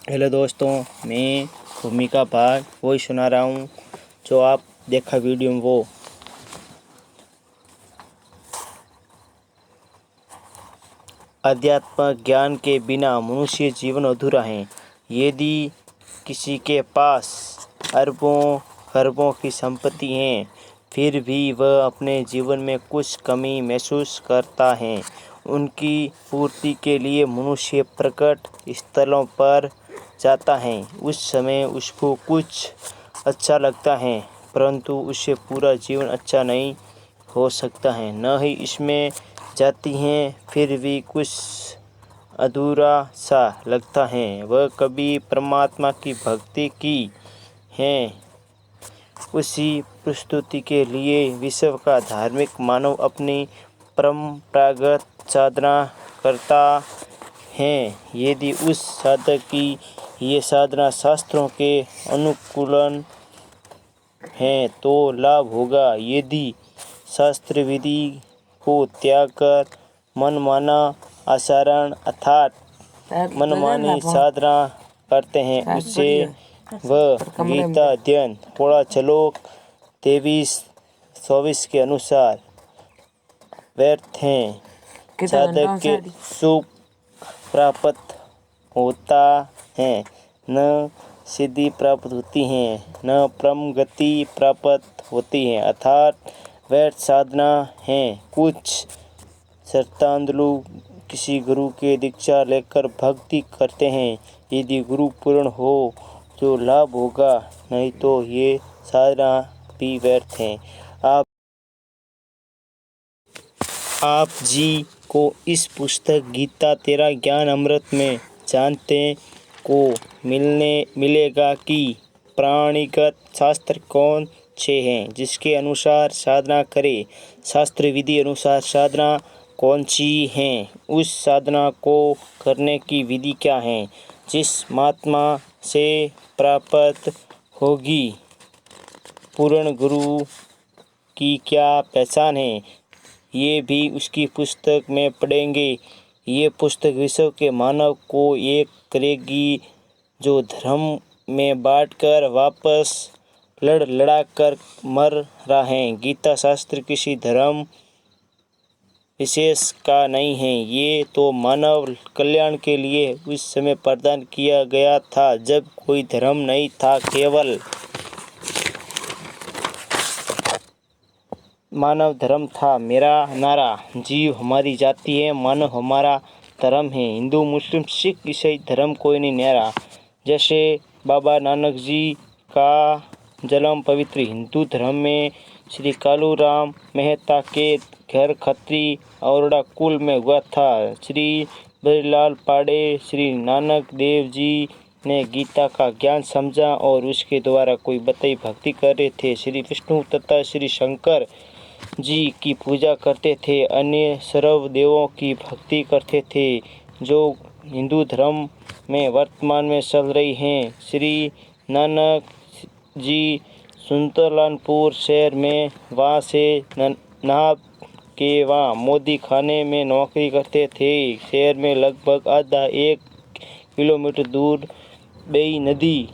Hello दोस्तों, मैं भूमिका भाग वही सुना रहा हूँ जो आप देखा वीडियो में। वो अध्यात्म ज्ञान के बिना मनुष्य जीवन अधूरा है। यदि किसी के पास अरबों खरबों की संपत्ति है, फिर भी वह अपने जीवन में कुछ कमी महसूस करता है। उनकी पूर्ति के लिए मनुष्य प्रकट स्थलों पर जाता है। उस समय उसको कुछ अच्छा लगता है, परंतु उससे पूरा जीवन अच्छा नहीं हो सकता है। न ही इसमें जाती हैं, फिर भी कुछ अधूरा सा लगता है। वह कभी परमात्मा की भक्ति की है। उसी प्रस्तुति के लिए विश्व का धार्मिक मानव अपनी परंपरागत साधना करता है। यदि उस साधक की ये साधना शास्त्रों के अनुकूलन है तो लाभ होगा। यदि शास्त्र विधि को त्याग कर मनमाना आचरण अर्थात मनमानी साधना करते हैं, उससे वह गीता अध्ययन थोड़ा श्लोक 23-24 के अनुसार व्यर्थ हैं। साधक के सुख प्राप्त होता है, न सिद्धि प्राप्त होती है, न परम गति प्राप्त होती है, अर्थात व्यर्थ साधना है। कुछ श्रद्धालु किसी गुरु के दीक्षा लेकर भक्ति करते हैं। यदि गुरु पूर्ण हो तो लाभ होगा, नहीं तो ये साधना भी व्यर्थ है। आप जी को इस पुस्तक गीता तेरा ज्ञान अमृत में जानते को मिलेगा कि प्राणिगत शास्त्र कौन से हैं जिसके अनुसार साधना करें। शास्त्र विधि अनुसार साधना कौन सी है, उस साधना को करने की विधि क्या है, जिस महात्मा से प्राप्त होगी। पूर्ण गुरु की क्या पहचान है, ये भी उसकी पुस्तक में पढ़ेंगे। ये पुस्तक विश्व के मानव को एक करेगी जो धर्म में बांटकर वापस लड़ा कर मर रहा है। गीता शास्त्र किसी धर्म विशेष का नहीं है, ये तो मानव कल्याण के लिए उस समय प्रदान किया गया था जब कोई धर्म नहीं था, केवल मानव धर्म था। मेरा नारा जीव हमारी जाति है, मानव हमारा धर्म है। हिंदू मुस्लिम सिख ईसाई धर्म कोई नहीं न्यारा। जैसे बाबा नानक जी का जन्म पवित्र हिंदू धर्म में श्री कालूराम मेहता के घर खत्री औरड़ा कुल में हुआ था। श्री बरीलाल पाड़े श्री नानक देव जी ने गीता का ज्ञान समझा और उसके द्वारा कोई बताई भक्ति कर रहे थे। श्री विष्णु तथा श्री शंकर जी की पूजा करते थे, अन्य सर्व देवों की भक्ति करते थे, जो हिंदू धर्म में वर्तमान में चल रही हैं। श्री नानक जी सुल्तानपुर शहर में वहाँ से नाब के वहाँ मोदी खाने में नौकरी करते थे। शहर में लगभग आधा 1 किलोमीटर दूर बेई नदी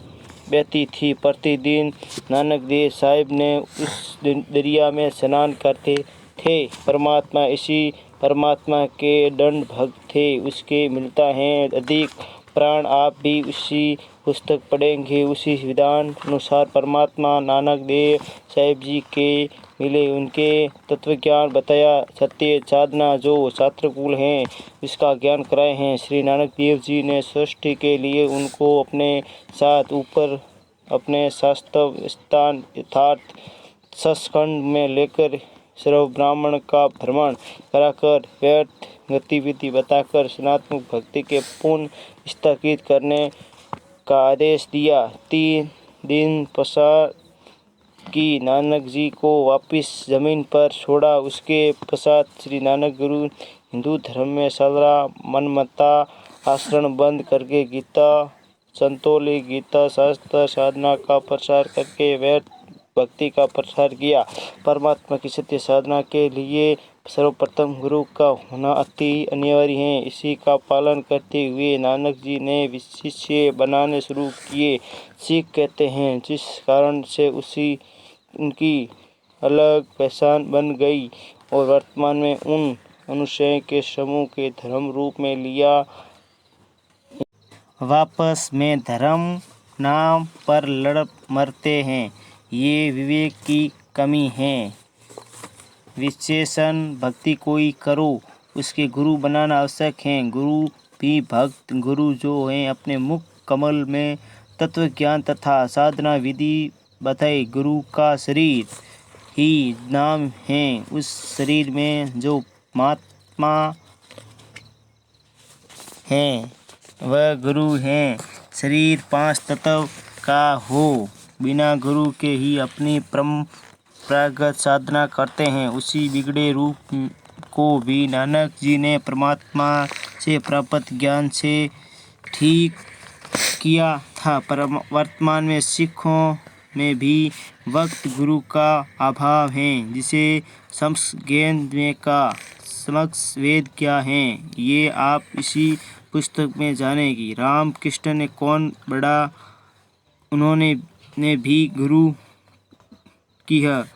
बहती थी। प्रतिदिन नानक देव साहिब ने उस दरिया में स्नान करते थे। परमात्मा के दंड भक्त थे, उसके मिलता है अधिक प्राण। आप भी उसी पुस्तक पढ़ेंगे, उसी विधान अनुसार परमात्मा नानक देव साहिब जी के मिले, उनके तत्वज्ञान बताया। सत्य साधना जो छात्रकुल हैं इसका ज्ञान कराए हैं। श्री नानक देव जी ने सृष्टि के लिए उनको अपने साथ ऊपर अपने शास्त्र स्थान यथार्थ सचखंड में लेकर सर्व ब्राह्मण का भ्रमण कराकर व्यर्थ गतिविधि बताकर सनातन भक्ति के पुण्य स्थापित करने का आदेश दिया। 3 दिन पश्चात की नानक जी को वापिस जमीन पर छोड़ा। उसके पश्चात श्री नानक गुरु हिंदू धर्म में सदा मनमता आचरण बंद करके गीता संतोली गीता शास्त्र साधना का प्रसार करके व्यर्थ भक्ति का प्रसार किया। परमात्मा की सत्य साधना के लिए सर्वप्रथम गुरु का होना अति अनिवार्य है। इसी का पालन करते हुए नानक जी ने शिष्य बनाने शुरू किए। सिख कहते हैं जिस कारण से उनकी अलग पहचान बन गई और वर्तमान में उन अनुयायी के समूह के धर्म रूप में लिया। वापस में धर्म नाम पर लड़ मरते हैं, ये विवेक की कमी है। विशेषण भक्ति कोई करो, उसके गुरु बनाना आवश्यक है। गुरु भी भक्त गुरु जो हैं अपने मुख कमल में तत्व ज्ञान तथा साधना विधि बताए। गुरु का शरीर ही नाम है। उस शरीर में जो महात्मा हैं वह गुरु हैं। शरीर 5 तत्व का हो, बिना गुरु के ही अपनी परंपरागत साधना करते हैं। उसी बिगड़े रूप को भी नानक जी ने परमात्मा से प्राप्त ज्ञान से ठीक किया था। वर्तमान में सिखों में भी भक्त गुरु का अभाव है। जिसे समक्ष वेद क्या है, ये आप इसी पुस्तक में जानेंगी। रामकृष्ण ने कौन बड़ा, उन्होंने ने भी गुरु किया।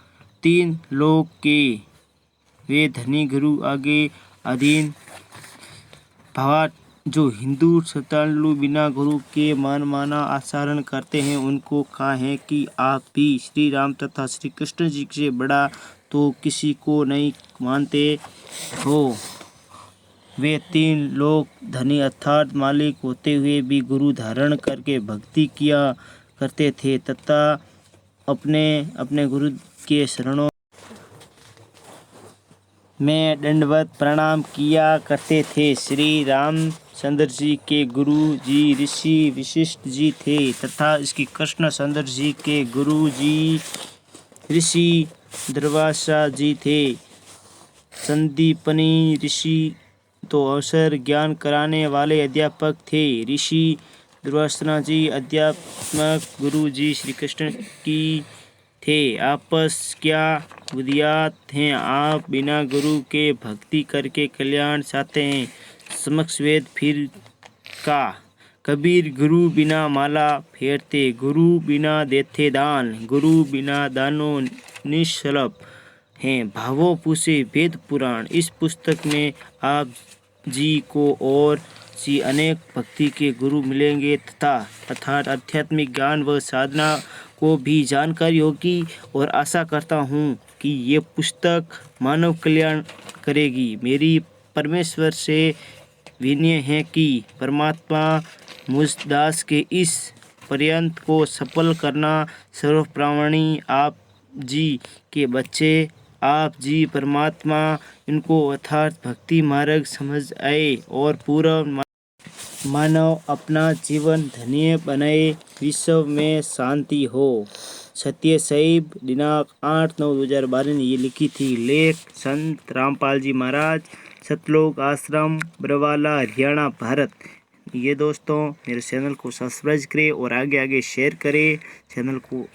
3 लोक के वे धनी गुरु आगे अधीन भावार्थ। जो हिंदू श्रद्धालु बिना गुरु के मनमाना आचरण करते हैं, उनको कहा है कि आप भी श्री राम तथा श्री कृष्ण जी से बड़ा तो किसी को नहीं मानते हो। वे 3 लोग धनी अर्थात मालिक होते हुए भी गुरु धारण करके भक्ति किया करते थे तथा अपने अपने गुरु के शरणों में दंडवत प्रणाम किया करते थे। श्री रामचंद्र जी के गुरु जी ऋषि वशिष्ठ जी थे तथा श्री कृष्णचंद्र जी के गुरु जी ऋषि दुर्वासा जी थे। संदीपनी ऋषि तो अवसर ज्ञान कराने वाले अध्यापक थे। ऋषि दुर्वासा जी अध्यात्मक गुरु जी श्री कृष्ण की थे। आपस क्या बुनियाद हैं। आप बिना गुरु के भक्ति करके कल्याण चाहते हैं। समक्ष वेद फिर का। कबीर गुरु बिना माला फेरते, गुरु बिना देते दान, गुरु बिना दानो निष्फल हैं। भावों पूछे वेद पुराण। इस पुस्तक में आप जी को और सी अनेक भक्ति के गुरु मिलेंगे तथा अर्थात आध्यात्मिक ज्ञान व साधना को भी जानकारी होगी और आशा करता हूँ कि ये पुस्तक मानव कल्याण करेगी। मेरी परमेश्वर से विनय है कि परमात्मा मुझ दास के इस पर्यंत को सफल करना। सर्वप्राणी आप जी के बच्चे, आप जी परमात्मा इनको अर्थात भक्ति मार्ग समझ आए और पूरा मानव अपना जीवन धन्य बनाए, विश्व में शांति हो। सत्य साहिब दिनांक 8/9/2012 ने ये लिखी थी। लेख संत रामपाल जी महाराज, सतलोक आश्रम, बरवाला, हरियाणा, भारत। ये दोस्तों मेरे चैनल को सब्सक्राइब करें और आगे आगे शेयर करें चैनल को।